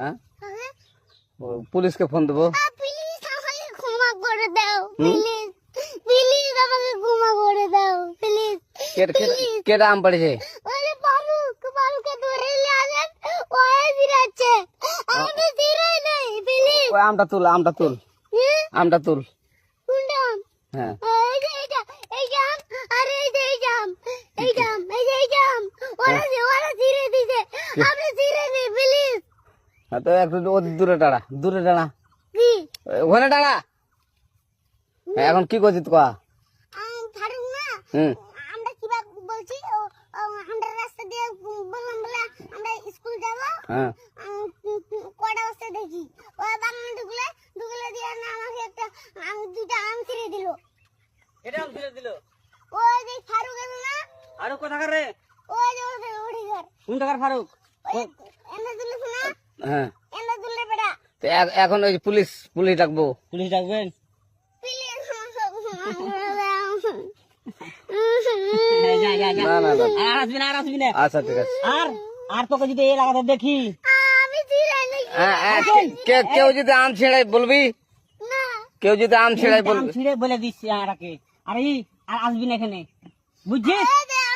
হ্যাঁ পুলিশকে ফোন দেবো। প্লিজ আমাকে ক্ষমা করে দাও, প্লিজ প্লিজ আমাকে ক্ষমা করে দাও, প্লিজ। কেটা আম পড়েছে? ওরে ফারুককে ধরে নিয়ে আসেন, ওই ফিরাচ্ছে, আমি ফিরে নেই, প্লিজ। ওই আমটা তুল আমটা তুল কোনটা আম? হ্যাঁ এই যে আম, আরে এই যে আম, ওরা ফিরে দিছে, আপনি ফিরে নেই, প্লিজ। হ্যাঁ, তো একটু দূরে দাঁড়া কি ওখানে দাঁড়া। হ্যাঁ, এখন কি করছিস কয়া? ফারুক না, হুম আমরা কিবা বলছি, আমরা রাস্তা দিয়ে বললাম বলে আমরা স্কুল যাবো। হ্যাঁ কটা বস্তা দেখি ওই বাগানে ঢুকলে দিয়ে না আমাকে একটা দুইটা আম ছিঁড়ে দিল। এটা আম ছিঁড়ে দিল? ওই যে ফারুক এলো না, ফারুক কোথাকার রে? ওই যে ওঠি ঘর কোন টাকার ফারুক? এনে দিল না, হ্যাঁ এনে দিলে বেটা। তো এখন ওই পুলিশ ডাকবো। পুলিশ ডাকবেন? না না না আর আসবি না আচ্ছা ঠিক আছে। আর তোকে যদি এই লাগাতে দেখি আমি ছিঁড়ে নেই কেউ যদি আম ছিঁড়াই বলবি, না। কেউ যদি আম ছিঁড়াই আম বলবি। ছিঁড়ে বলে দিচ্ছি আরাকে, আর আসবি না এখানে, বুঝছিস?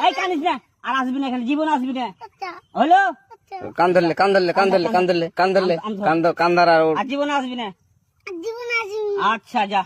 এই কানিস না, আর আসবি না এখানে, জীবন আসবি না, আচ্ছা হলো? আচ্ছা কান্দার আর আর জীবন আসবি না। জীবন আজ আচ্ছা যা।